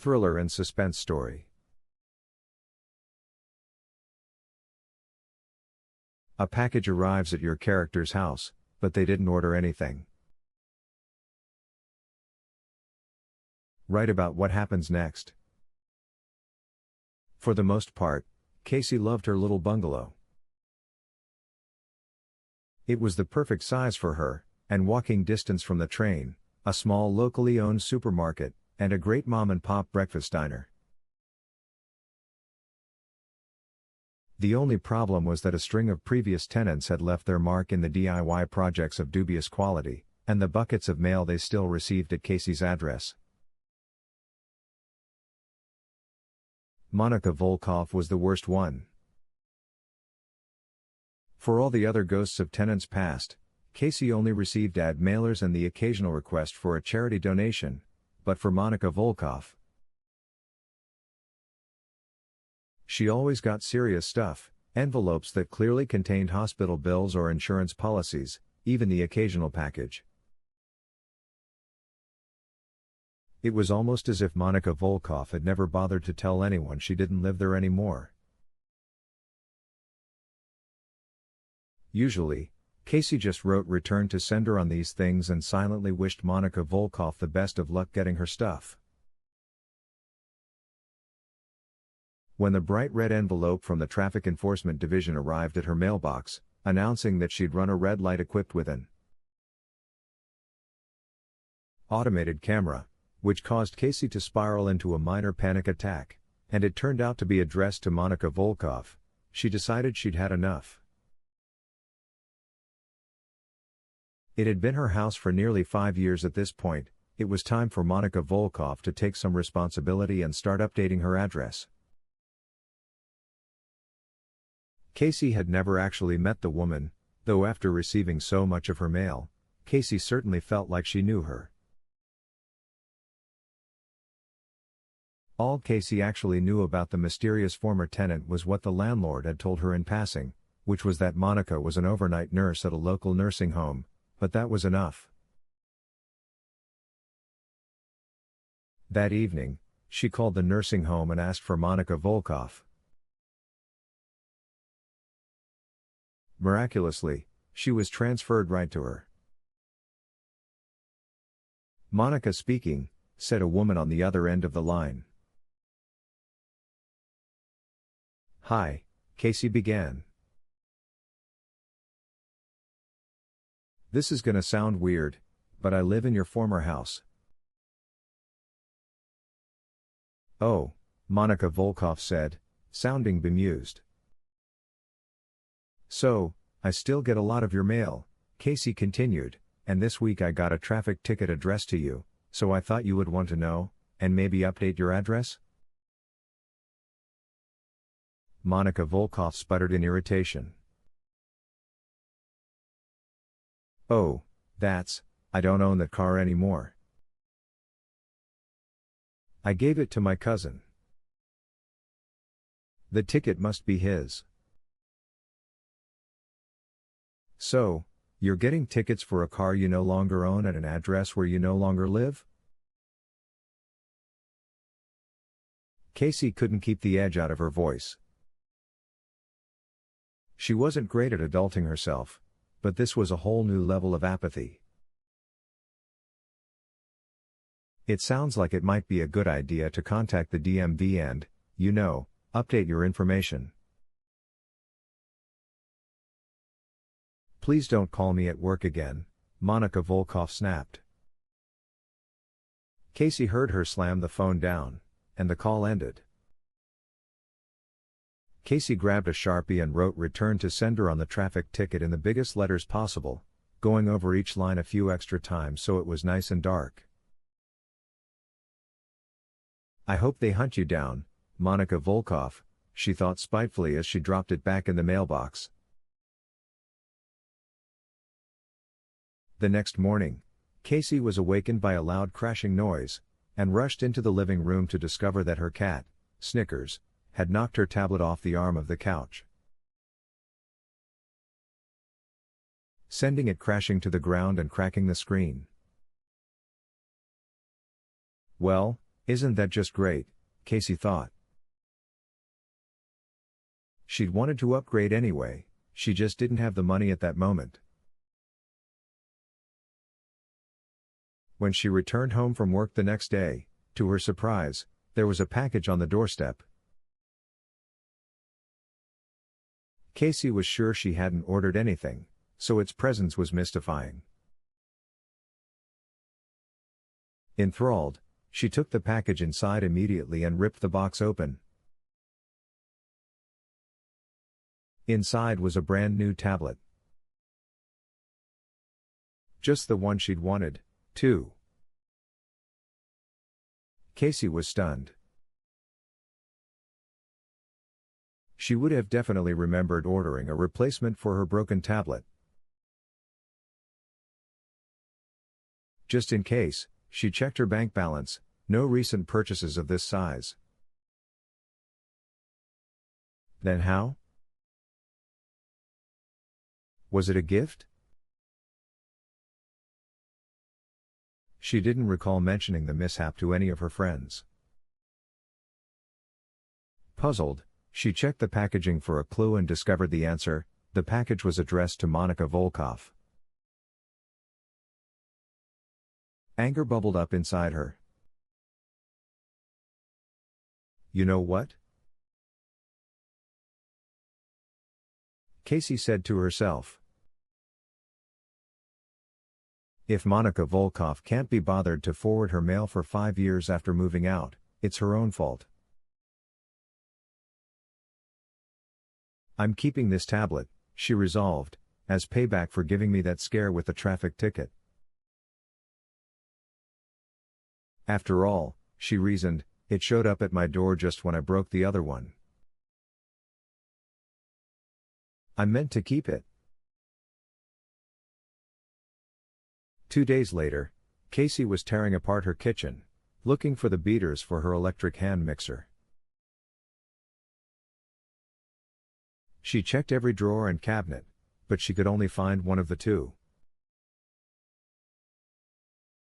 thriller and suspense story. A package arrives at your character's house, but they didn't order anything. Write about what happens next. For the most part, Casey loved her little bungalow. It was the perfect size for her, and walking distance from the train, a small locally owned supermarket, and a great mom-and-pop breakfast diner. The only problem was that a string of previous tenants had left their mark in the DIY projects of dubious quality, and the buckets of mail they still received at Casey's address. Monica Volkov was the worst one. For all the other ghosts of tenants past, Casey only received ad mailers and the occasional request for a charity donation, but for Monica Volkov, she always got serious stuff, envelopes that clearly contained hospital bills or insurance policies, even the occasional package. It was almost as if Monica Volkov had never bothered to tell anyone she didn't live there anymore. Usually, Casey just wrote return to sender on these things and silently wished Monica Volkov the best of luck getting her stuff. When the bright red envelope from the Traffic Enforcement Division arrived at her mailbox, announcing that she'd run a red light equipped with an automated camera, which caused Casey to spiral into a minor panic attack, and it turned out to be addressed to Monica Volkov, she decided she'd had enough. It had been her house for nearly 5 years at this point. It was time for Monica Volkov to take some responsibility and start updating her address. Casey had never actually met the woman, though after receiving so much of her mail, Casey certainly felt like she knew her. All Casey actually knew about the mysterious former tenant was what the landlord had told her in passing, which was that Monica was an overnight nurse at a local nursing home, but that was enough. That evening, she called the nursing home and asked for Monica Volkov. Miraculously, she was transferred right to her. "Monica speaking," said a woman on the other end of the line. "Hi," Casey began. "This is gonna sound weird, but I live in your former house." "Oh," Monica Volkov said, sounding bemused. "So, I still get a lot of your mail," Casey continued, "and this week I got a traffic ticket addressed to you, so I thought you would want to know, and maybe update your address?" Monica Volkov sputtered in irritation. "Oh, I don't own that car anymore. I gave it to my cousin. The ticket must be his." "So, you're getting tickets for a car you no longer own at an address where you no longer live?" Casey couldn't keep the edge out of her voice. She wasn't great at adulting herself, but this was a whole new level of apathy. "It sounds like it might be a good idea to contact the DMV and, update your information. Please don't call me at work again," Monica Volkov snapped. Casey heard her slam the phone down, and the call ended. Casey grabbed a Sharpie and wrote return to sender on the traffic ticket in the biggest letters possible, going over each line a few extra times so it was nice and dark. "I hope they hunt you down, Monica Volkov," she thought spitefully as she dropped it back in the mailbox. The next morning, Casey was awakened by a loud crashing noise, and rushed into the living room to discover that her cat, Snickers, had knocked her tablet off the arm of the couch, sending it crashing to the ground and cracking the screen. "Well, Isn't that just great, Casey thought. She'd wanted to upgrade anyway, she just didn't have the money at that moment. When she returned home from work the next day, to her surprise, there was a package on the doorstep. Casey was sure she hadn't ordered anything, so its presence was mystifying. Enthralled, she took the package inside immediately and ripped the box open. Inside was a brand new tablet. Just the one she'd wanted, too. Casey was stunned. She would have definitely remembered ordering a replacement for her broken tablet. Just in case, she checked her bank balance, no recent purchases of this size. Then how? Was it a gift? She didn't recall mentioning the mishap to any of her friends. Puzzled, she checked the packaging for a clue and discovered the answer. The package was addressed to Monica Volkov. Anger bubbled up inside her. You know what? Casey said to herself. If Monica Volkov can't be bothered to forward her mail for 5 years after moving out, it's her own fault. I'm keeping this tablet, she resolved, as payback for giving me that scare with the traffic ticket. After all, she reasoned, it showed up at my door just when I broke the other one. I meant to keep it. 2 days later, Casey was tearing apart her kitchen, looking for the beaters for her electric hand mixer. She checked every drawer and cabinet, but she could only find one of the two.